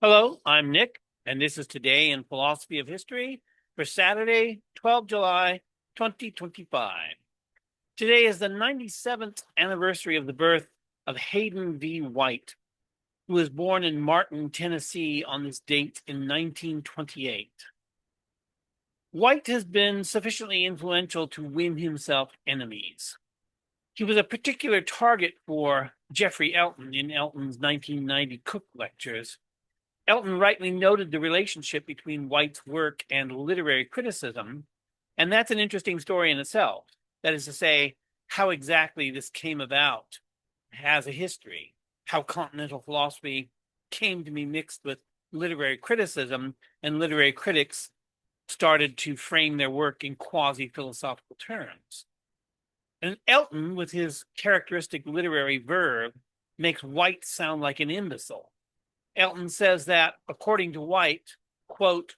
Hello, I'm Nick, and this is Today in Philosophy of History for Saturday, 12 July, 2025. Today is the 97th anniversary of the birth of Hayden V. White, who was born in Martin, Tennessee on this date in 1928. White has been sufficiently influential to win himself enemies. He was a particular target for Geoffrey Elton in Elton's 1990 Cook Lectures. Elton rightly noted the relationship between White's work and literary criticism, and that's an interesting story in itself. That is to say, how exactly this came about has a history, how continental philosophy came to be mixed with literary criticism, and literary critics started to frame their work in quasi-philosophical terms. And Elton, with his characteristic literary verve, makes White sound like an imbecile. Elton says that, according to White, quote,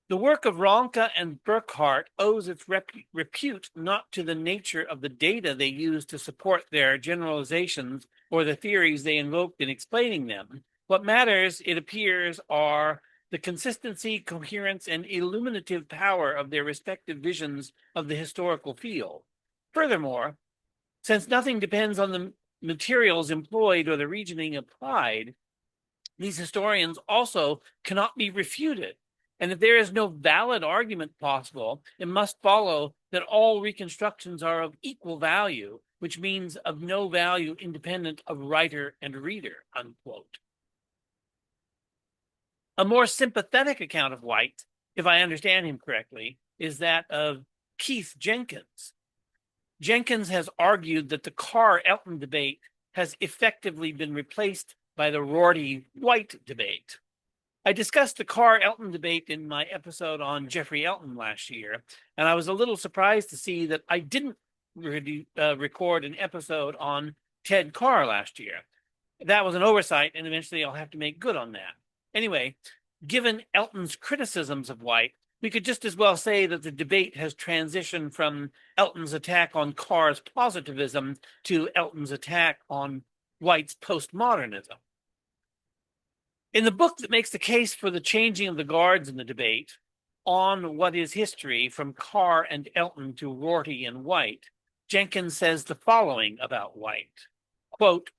the work of Ronke and Burckhardt owes its repute not to the nature of the data they use to support their generalizations or the theories they invoked in explaining them. What matters, it appears, are the consistency, coherence, and illuminative power of their respective visions of the historical field. Furthermore, since nothing depends on the materials employed or the reasoning applied, these historians also cannot be refuted. And if there is no valid argument possible, it must follow that all reconstructions are of equal value, which means of no value independent of writer and reader, unquote. A more sympathetic account of White, if I understand him correctly, is that of Keith Jenkins. Jenkins has argued that the Carr-Elton debate has effectively been replaced by the Rorty-White debate. I discussed the Carr-Elton debate in my episode on Geoffrey Elton last year, and I was a little surprised to see that I didn't record an episode on Ted Carr last year. That was an oversight, and eventually I'll have to make good on that. Anyway, given Elton's criticisms of White, we could just as well say that the debate has transitioned from Elton's attack on Carr's positivism to Elton's attack on White's postmodernism. In the book that makes the case for the changing of the guards in the debate, On What is History, from Carr and Elton to Rorty and White, Jenkins says the following about White. Quote,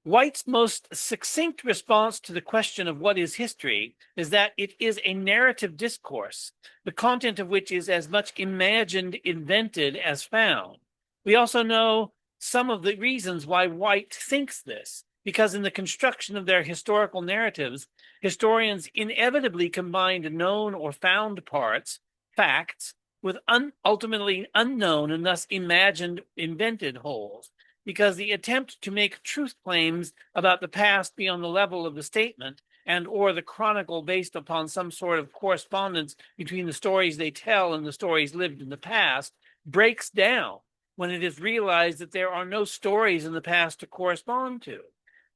White's most succinct response to the question of what is history is that it is a narrative discourse, the content of which is as much imagined, invented as found. We also know some of the reasons why White thinks this, because in the construction of their historical narratives, historians inevitably combined known or found parts, facts, with ultimately unknown and thus imagined, invented wholes, because the attempt to make truth claims about the past be on the level of the statement and or the chronicle based upon some sort of correspondence between the stories they tell and the stories lived in the past breaks down when it is realized that there are no stories in the past to correspond to,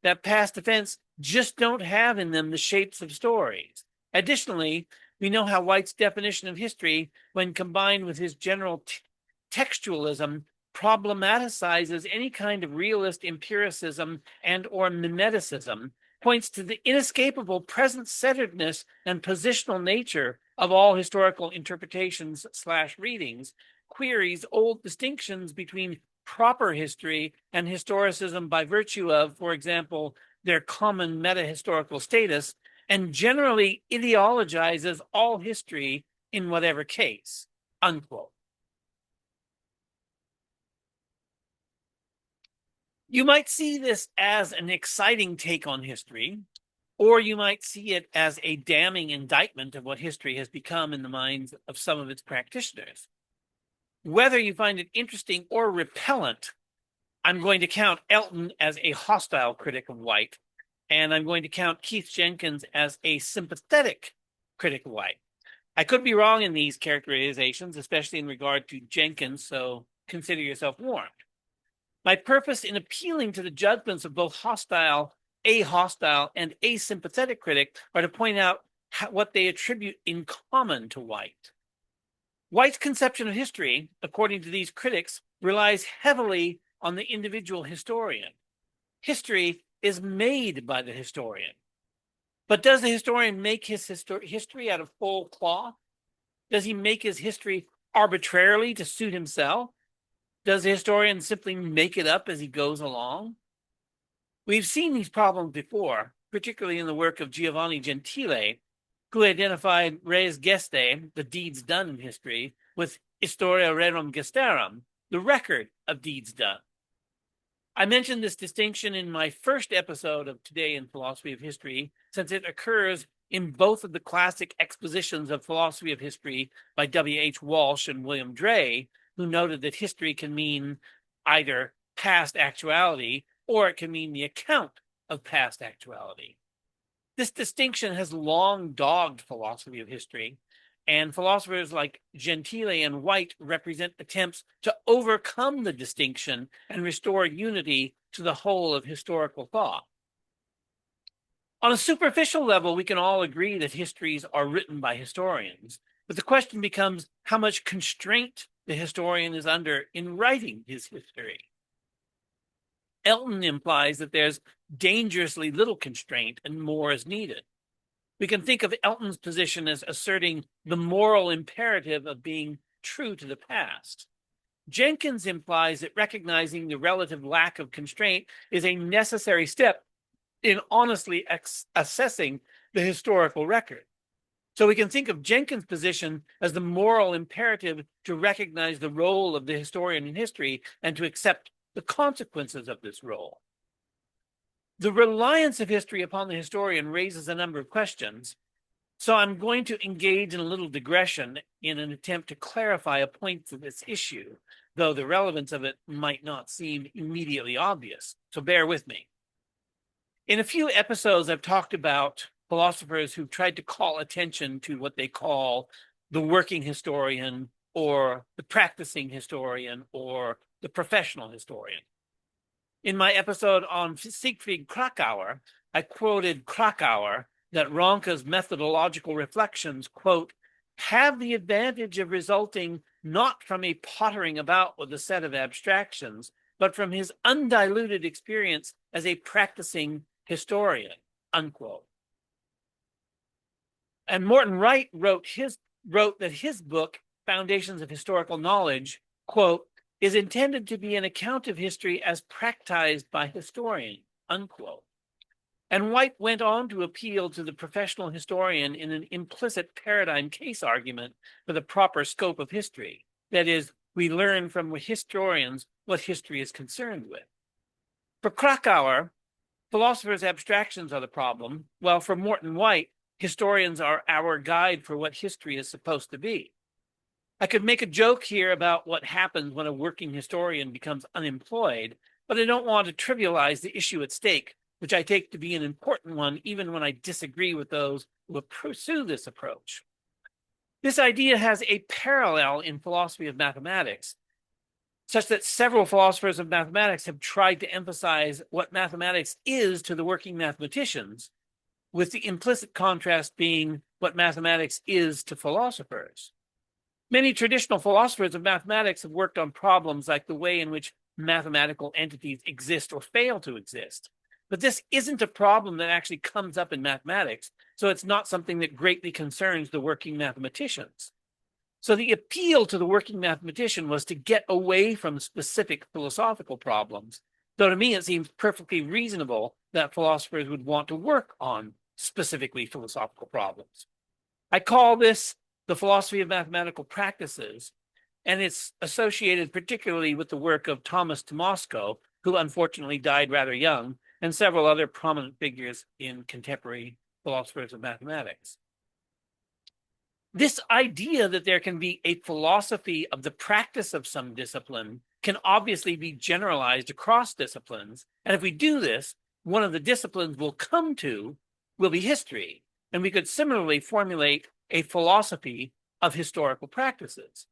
that past events just don't have in them the shapes of stories. Additionally, we know how White's definition of history, when combined with his general textualism, problematizes any kind of realist empiricism and or mimeticism, points to the inescapable present-centeredness and positional nature of all historical interpretations / readings, queries old distinctions between proper history and historicism by virtue of, for example, their common meta-historical status, and generally ideologizes all history in whatever case, unquote. You might see this as an exciting take on history, or you might see it as a damning indictment of what history has become in the minds of some of its practitioners. Whether you find it interesting or repellent, I'm going to count Elton as a hostile critic of White, and I'm going to count Keith Jenkins as a sympathetic critic of White. I could be wrong in these characterizations, especially in regard to Jenkins, so consider yourself warned. My purpose in appealing to the judgments of both hostile, and asympathetic critic are to point out what they attribute in common to White. White's conception of history, according to these critics, relies heavily on the individual historian. History is made by the historian. But does the historian make his history out of whole cloth? Does he make his history arbitrarily to suit himself? Does the historian simply make it up as he goes along? We've seen these problems before, particularly in the work of Giovanni Gentile, who identified res gestae, the deeds done in history, with historia rerum gestarum, the record of deeds done. I mentioned this distinction in my first episode of Today in Philosophy of History, since it occurs in both of the classic expositions of philosophy of history by W.H. Walsh and William Drey, who noted that history can mean either past actuality or it can mean the account of past actuality. This distinction has long dogged philosophy of history, and philosophers like Gentile and White represent attempts to overcome the distinction and restore unity to the whole of historical thought. On a superficial level, we can all agree that histories are written by historians, but the question becomes how much constraint the historian is under in writing his history. Elton implies that there's dangerously little constraint and more is needed. We can think of Elton's position as asserting the moral imperative of being true to the past. Jenkins implies that recognizing the relative lack of constraint is a necessary step in honestly assessing the historical record. So we can think of Jenkins' position as the moral imperative to recognize the role of the historian in history and to accept the consequences of this role. The reliance of history upon the historian raises a number of questions, so I'm going to engage in a little digression in an attempt to clarify a point to this issue, though the relevance of it might not seem immediately obvious, so bear with me. In a few episodes, I've talked about philosophers who tried to call attention to what they call the working historian or the practicing historian or the professional historian. In my episode on Siegfried Kracauer, I quoted Kracauer that Ronke's methodological reflections, quote, have the advantage of resulting not from a pottering about with a set of abstractions, but from his undiluted experience as a practicing historian, unquote. And Morton Wright wrote that his book, Foundations of Historical Knowledge, quote, is intended to be an account of history as practiced by historians, unquote. And White went on to appeal to the professional historian in an implicit paradigm case argument for the proper scope of history. That is, we learn from historians what history is concerned with. For Kracauer, philosophers' abstractions are the problem, while for Morton White, historians are our guide for what history is supposed to be. I could make a joke here about what happens when a working historian becomes unemployed, but I don't want to trivialize the issue at stake, which I take to be an important one, even when I disagree with those who pursue this approach. This idea has a parallel in philosophy of mathematics, such that several philosophers of mathematics have tried to emphasize what mathematics is to the working mathematicians, with the implicit contrast being what mathematics is to philosophers. Many traditional philosophers of mathematics have worked on problems like the way in which mathematical entities exist or fail to exist. But this isn't a problem that actually comes up in mathematics, so it's not something that greatly concerns the working mathematicians. So the appeal to the working mathematician was to get away from specific philosophical problems, though to me it seems perfectly reasonable that philosophers would want to work on specifically philosophical problems. I call this the philosophy of mathematical practices, and it's associated particularly with the work of Thomas Tomasko, who unfortunately died rather young, and several other prominent figures in contemporary philosophers of mathematics. This idea that there can be a philosophy of the practice of some discipline can obviously be generalized across disciplines, and if we do this, one of the disciplines we'll come to will be history, and we could similarly formulate a philosophy of historical practices.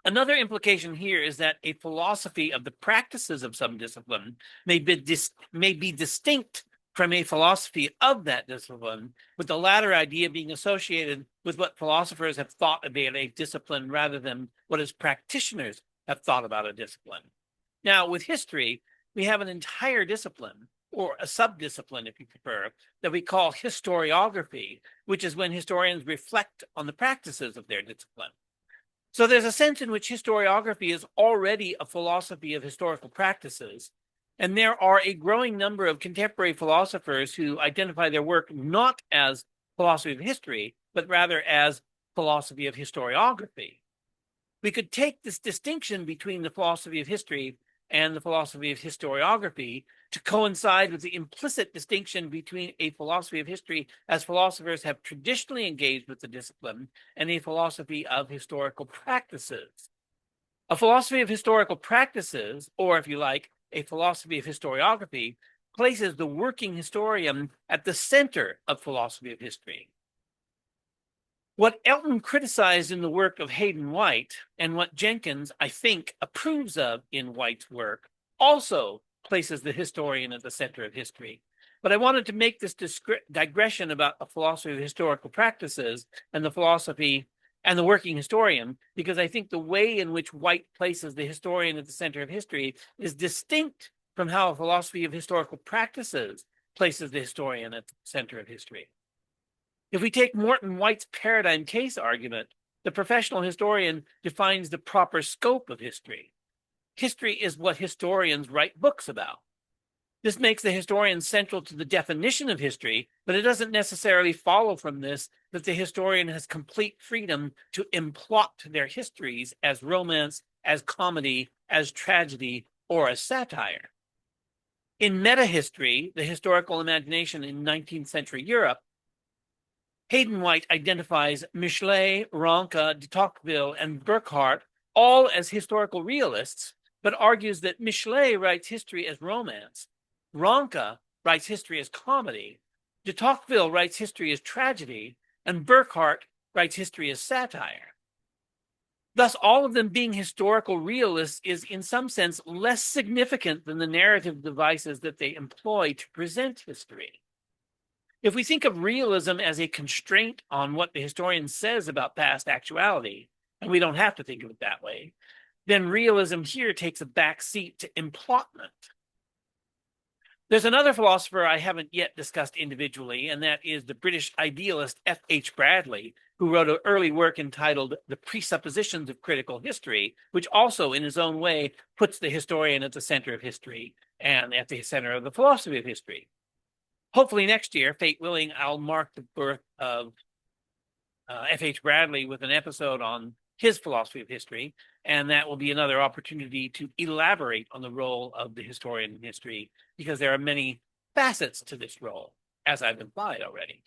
Another implication here is that a philosophy of the practices of some discipline may be distinct from a philosophy of that discipline, with the latter idea being associated with what philosophers have thought about a discipline rather than what its practitioners have thought about a discipline. Now, with history, we have an entire discipline or a subdiscipline, if you prefer, that we call historiography, which is when historians reflect on the practices of their discipline. So there's a sense in which historiography is already a philosophy of historical practices, and there are a growing number of contemporary philosophers who identify their work not as philosophy of history, but rather as philosophy of historiography. We could take this distinction between the philosophy of history and the philosophy of historiography to coincide with the implicit distinction between a philosophy of history as philosophers have traditionally engaged with the discipline and a philosophy of historical practices. A philosophy of historical practices, or if you like, a philosophy of historiography, places the working historian at the center of philosophy of history. What Elton criticized in the work of Hayden White, and what Jenkins, I think, approves of in White's work, also places the historian at the center of history. But I wanted to make this digression about a philosophy of historical practices and the philosophy and the working historian, because I think the way in which White places the historian at the center of history is distinct from how a philosophy of historical practices places the historian at the center of history. If we take Morton White's paradigm case argument, the professional historian defines the proper scope of history. History is what historians write books about. This makes the historian central to the definition of history, but it doesn't necessarily follow from this that the historian has complete freedom to implot their histories as romance, as comedy, as tragedy, or as satire. In Metahistory, the historical imagination in 19th century Europe, Hayden White identifies Michelet, Ranke, de Tocqueville, and Burckhardt all as historical realists, but argues that Michelet writes history as romance, Ranke writes history as comedy, de Tocqueville writes history as tragedy, and Burckhardt writes history as satire. Thus, all of them being historical realists is in some sense less significant than the narrative devices that they employ to present history. If we think of realism as a constraint on what the historian says about past actuality, and we don't have to think of it that way, then realism here takes a back seat to implotment. There's another philosopher I haven't yet discussed individually, and that is the British idealist F.H. Bradley, who wrote an early work entitled The Presuppositions of Critical History, which also, in his own way, puts the historian at the center of history and at the center of the philosophy of history. Hopefully next year, fate willing, I'll mark the birth of F.H. Bradley with an episode on his philosophy of history, and that will be another opportunity to elaborate on the role of the historian in history, because there are many facets to this role, as I've implied already.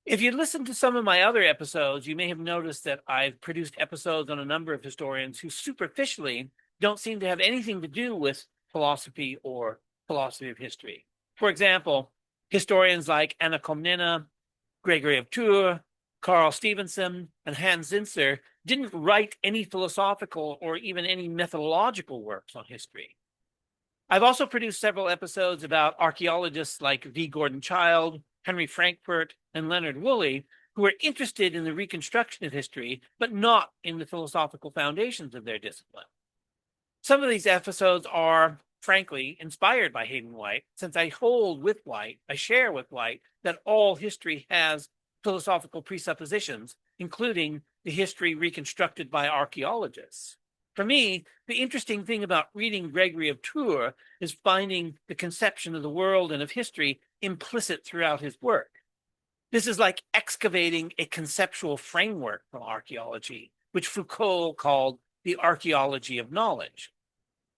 If you listen to some of my other episodes, you may have noticed that I've produced episodes on a number of historians who superficially don't seem to have anything to do with philosophy or philosophy of history. For example, historians like Anna Komnene, Gregory of Tours, Carl Stevenson, and Hans Zinsser didn't write any philosophical or even any methodological works on history. I've also produced several episodes about archaeologists like V. Gordon Childe, Henry Frankfurt, and Leonard Woolley, who are interested in the reconstruction of history, but not in the philosophical foundations of their discipline. Some of these episodes are, frankly, inspired by Hayden White, since I share with White that all history has philosophical presuppositions, including the history reconstructed by archaeologists. For me, the interesting thing about reading Gregory of Tours is finding the conception of the world and of history implicit throughout his work. This is like excavating a conceptual framework from archaeology, which Foucault called the archaeology of knowledge.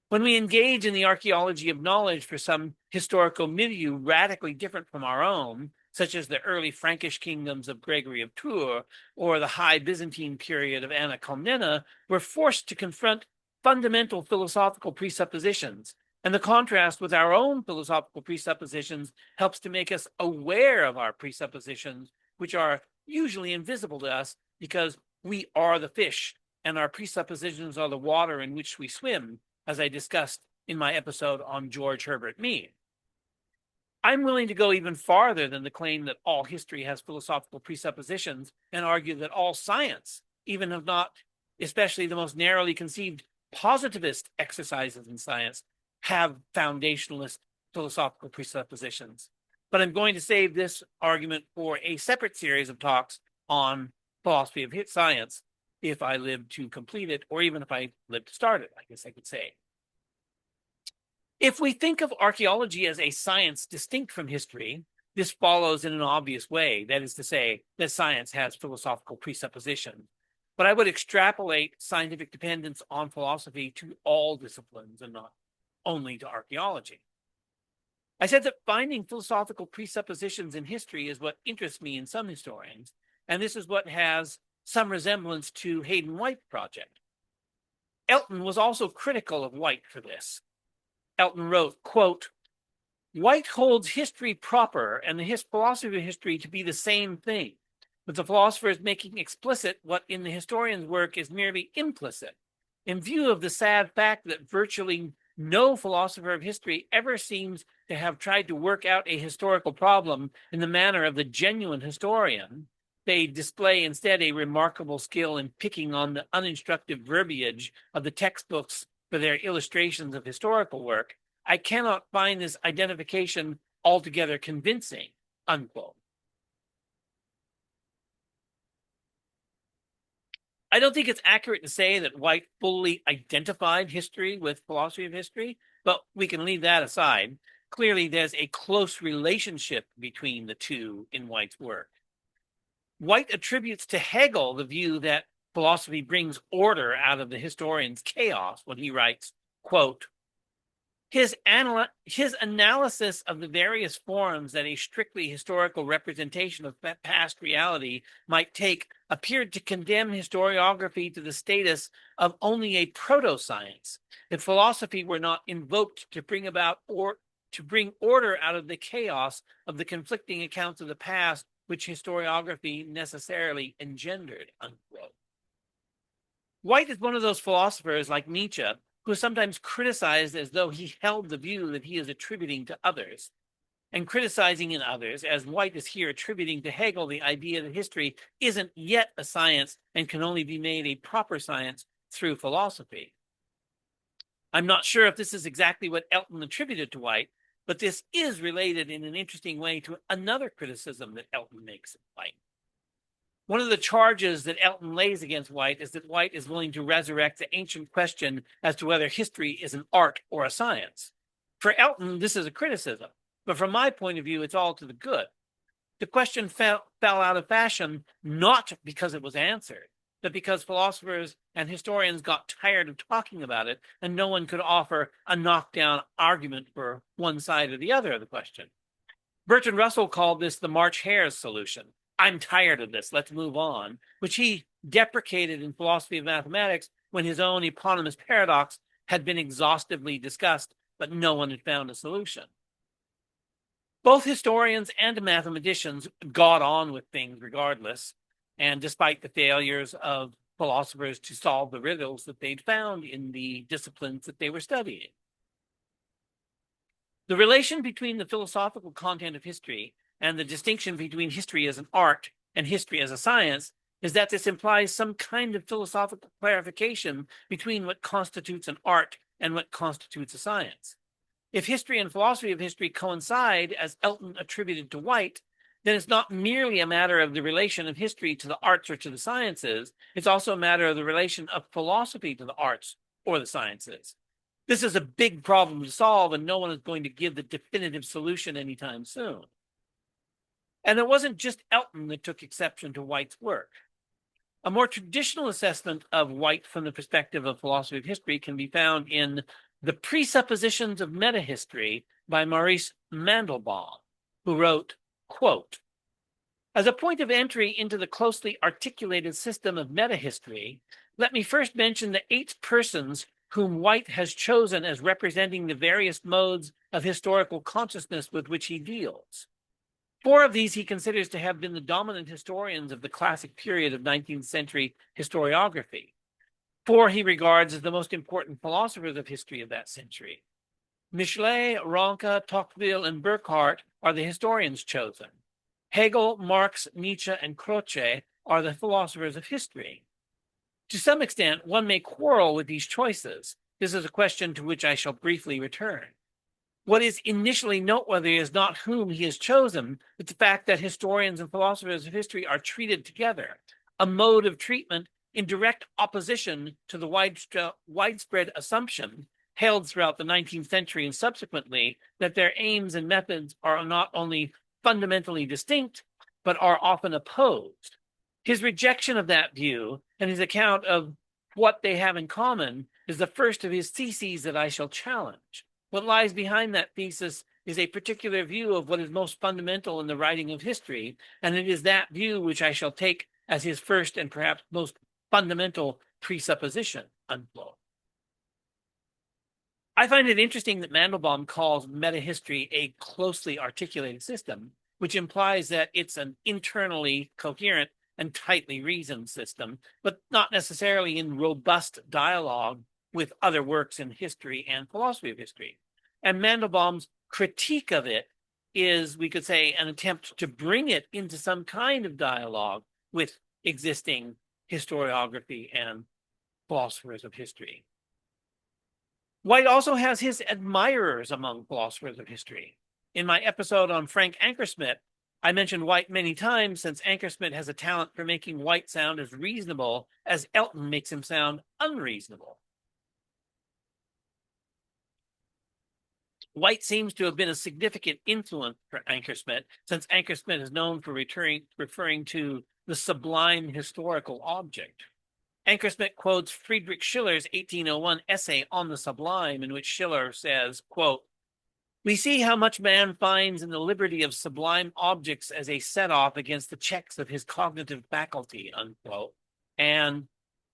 When we engage in the archaeology of knowledge for some historical milieu radically different from our own, such as the early Frankish kingdoms of Gregory of Tours or the High Byzantine period of Anna Komnene, we're forced to confront fundamental philosophical presuppositions. And the contrast with our own philosophical presuppositions helps to make us aware of our presuppositions, which are usually invisible to us because we are the fish and our presuppositions are the water in which we swim, as I discussed in my episode on George Herbert Mead. I'm willing to go even farther than the claim that all history has philosophical presuppositions and argue that all science, even if not especially the most narrowly conceived positivist exercises in science, have foundationalist philosophical presuppositions. But I'm going to save this argument for a separate series of talks on philosophy of science if I live to complete it, or even if I live to start it, I guess I could say. If we think of archaeology as a science distinct from history, this follows in an obvious way. That is to say, that science has philosophical presuppositions. But I would extrapolate scientific dependence on philosophy to all disciplines and not only to archaeology. I said that finding philosophical presuppositions in history is what interests me in some historians, and this is what has some resemblance to Hayden White's project. Elton was also critical of White for this. Elton wrote, quote, "White holds history proper and the philosophy of history to be the same thing, but the philosopher is making explicit what in the historian's work is merely implicit. In view of the sad fact that virtually no philosopher of history ever seems to have tried to work out a historical problem in the manner of the genuine historian, they display instead a remarkable skill in picking on the uninstructive verbiage of the textbooks for their illustrations of historical work. I cannot find this identification altogether convincing," unquote. I don't think it's accurate to say that White fully identified history with philosophy of history, but we can leave that aside. Clearly, there's a close relationship between the two in White's work. White attributes to Hegel the view that philosophy brings order out of the historian's chaos when he writes, quote, his analysis of the various forms that a strictly historical representation of past reality might take appeared to condemn historiography to the status of only a proto-science. If philosophy were not invoked to bring about or to bring order out of the chaos of the conflicting accounts of the past, which historiography necessarily engendered, unquote. White is one of those philosophers like Nietzsche who is sometimes criticized as though he held the view that he is attributing to others, and criticizing in others, as White is here attributing to Hegel the idea that history isn't yet a science and can only be made a proper science through philosophy. I'm not sure if this is exactly what Elton attributed to White, but this is related in an interesting way to another criticism that Elton makes of White. One of the charges that Elton lays against White is that White is willing to resurrect the ancient question as to whether history is an art or a science. For Elton, this is a criticism, but from my point of view, it's all to the good. The question fell out of fashion not because it was answered, but because philosophers and historians got tired of talking about it and no one could offer a knockdown argument for one side or the other of the question. Bertrand Russell called this the March Hare's solution. I'm tired of this, let's move on, which he deprecated in philosophy of mathematics when his own eponymous paradox had been exhaustively discussed, but no one had found a solution. Both historians and mathematicians got on with things regardless, and despite the failures of philosophers to solve the riddles that they'd found in the disciplines that they were studying. The relation between the philosophical content of history and the distinction between history as an art and history as a science is that this implies some kind of philosophical clarification between what constitutes an art and what constitutes a science. If history and philosophy of history coincide, as Elton attributed to White, then it's not merely a matter of the relation of history to the arts or to the sciences, it's also a matter of the relation of philosophy to the arts or the sciences. This is a big problem to solve, and no one is going to give the definitive solution anytime soon. And it wasn't just Elton that took exception to White's work. A more traditional assessment of White from the perspective of philosophy of history can be found in The Presuppositions of Metahistory by Maurice Mandelbaum, who wrote, quote, as a point of entry into the closely articulated system of metahistory, let me first mention the 8 persons whom White has chosen as representing the various modes of historical consciousness with which he deals. 4 of these he considers to have been the dominant historians of the classic period of 19th century historiography. 4 he regards as the most important philosophers of history of that century. Michelet, Ranke, Tocqueville, and Burckhardt are the historians chosen. Hegel, Marx, Nietzsche, and Croce are the philosophers of history. To some extent, one may quarrel with these choices. This is a question to which I shall briefly return. What is initially noteworthy is not whom he has chosen, but the fact that historians and philosophers of history are treated together, a mode of treatment in direct opposition to the widespread assumption held throughout the 19th century and subsequently that their aims and methods are not only fundamentally distinct, but are often opposed. His rejection of that view and his account of what they have in common is the first of his theses that I shall challenge. What lies behind that thesis is a particular view of what is most fundamental in the writing of history, and it is that view which I shall take as his first and perhaps most fundamental presupposition, unquote. I find it interesting that Mandelbaum calls metahistory a closely articulated system, which implies that it's an internally coherent and tightly reasoned system, but not necessarily in robust dialogue with other works in history and philosophy of history. And Mandelbaum's critique of it is, we could say, an attempt to bring it into some kind of dialogue with existing historiography and philosophers of history. White also has his admirers among philosophers of history. In my episode on Frank Ankersmit, I mentioned White many times since Ankersmit has a talent for making White sound as reasonable as Elton makes him sound unreasonable. White seems to have been a significant influence for Ankersmit, since Ankersmit is known for referring to the sublime historical object. Ankersmit quotes Friedrich Schiller's 1801 essay on the sublime, in which Schiller says, quote, "We see how much man finds in the liberty of sublime objects as a set-off against the checks of his cognitive faculty," unquote. And,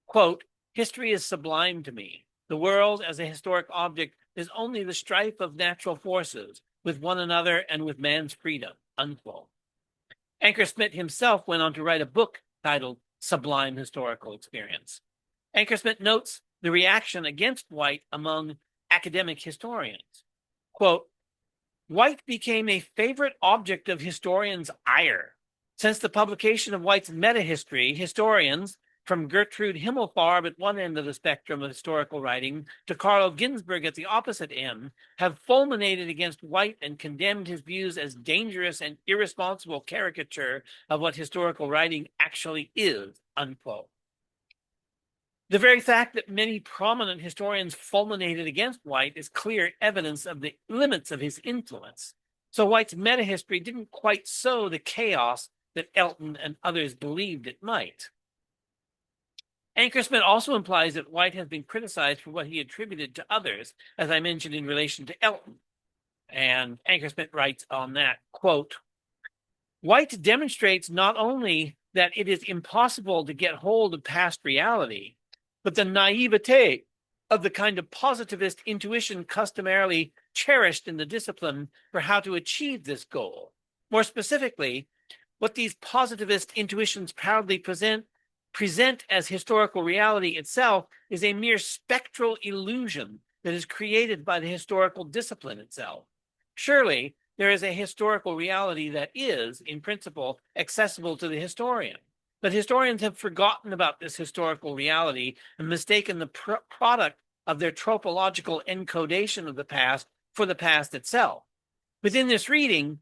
quote, "History is sublime to me. The world as a historic object is only the strife of natural forces with one another and with man's freedom," unquote. Ankersmit himself went on to write a book titled Sublime Historical Experience. Ankersmit notes the reaction against White among academic historians. Quote, "White became a favorite object of historians' ire. Since the publication of White's Metahistory, historians, from Gertrude Himmelfarb at one end of the spectrum of historical writing to Carl Ginzburg at the opposite end, have fulminated against White and condemned his views as dangerous and irresponsible caricature of what historical writing actually is," unquote. The very fact that many prominent historians fulminated against White is clear evidence of the limits of his influence. So White's metahistory didn't quite sow the chaos that Elton and others believed it might. Ankersmit also implies that White has been criticized for what he attributed to others, as I mentioned in relation to Elton. And Ankersmit writes on that, quote, "White demonstrates not only that it is impossible to get hold of past reality, but the naivete of the kind of positivist intuition customarily cherished in the discipline for how to achieve this goal. More specifically, what these positivist intuitions proudly present as historical reality itself is a mere spectral illusion that is created by the historical discipline itself. Surely, there is a historical reality that is, in principle, accessible to the historian. But historians have forgotten about this historical reality and mistaken the product of their tropological encodation of the past for the past itself. Within this reading,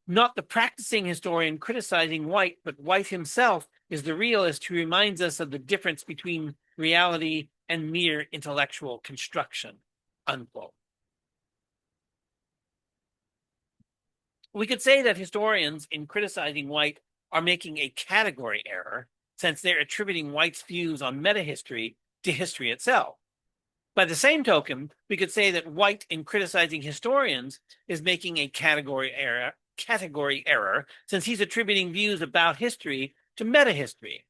not the practicing historian criticizing White, but White himself is the realist who reminds us of the difference between reality and mere intellectual construction," unquote. We could say that historians, in criticizing White, are making a category error, since they're attributing White's views on metahistory to history itself. By the same token, we could say that White, in criticizing historians, is making a category error, since he's attributing views about history to metahistory.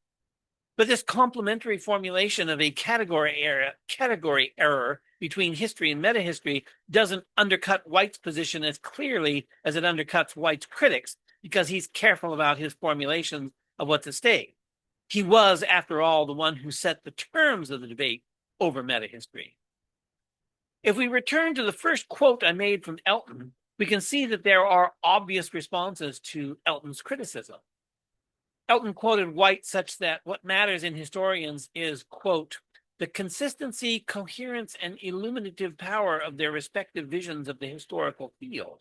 But this complementary formulation of a category error between history and metahistory doesn't undercut White's position as clearly as it undercuts White's critics, because he's careful about his formulations of what's at stake. He was, after all, the one who set the terms of the debate over metahistory. If we return to the first quote I made from Elton, we can see that there are obvious responses to Elton's criticism. Elton quoted White such that what matters in historians is, quote, the consistency, coherence, and illuminative power of their respective visions of the historical field.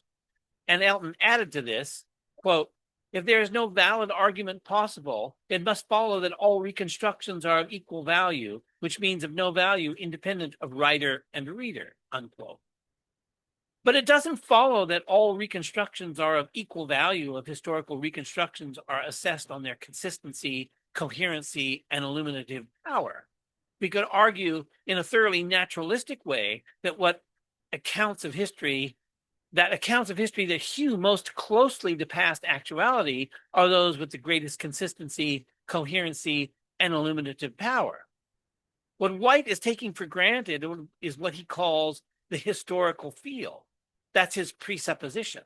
And Elton added to this, quote, if there is no valid argument possible, it must follow that all reconstructions are of equal value, which means of no value independent of writer and reader, unquote. But it doesn't follow that all reconstructions are of equal value if historical reconstructions are assessed on their consistency, coherency, and illuminative power. We could argue in a thoroughly naturalistic way that accounts of history that hew most closely to past actuality are those with the greatest consistency, coherency, and illuminative power. What White is taking for granted is what he calls the historical field. That's his presupposition.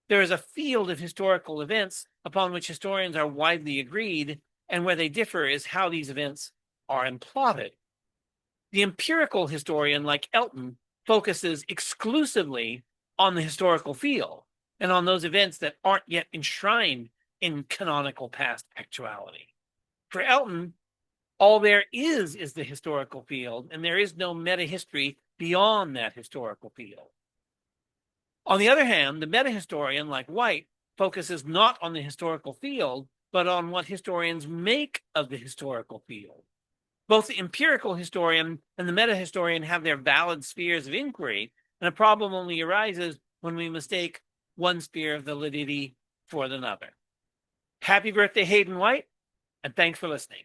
There is a field of historical events upon which historians are widely agreed, and where they differ is how these events are implotted. The empirical historian, like Elton, focuses exclusively on the historical field and on those events that aren't yet enshrined in canonical past actuality. For Elton, all there is the historical field, and there is no meta-history beyond that historical field. On the other hand, the meta-historian, like White, focuses not on the historical field, but on what historians make of the historical field. Both the empirical historian and the meta-historian have their valid spheres of inquiry, and a problem only arises when we mistake one sphere of validity for another. Happy birthday, Hayden White, and thanks for listening.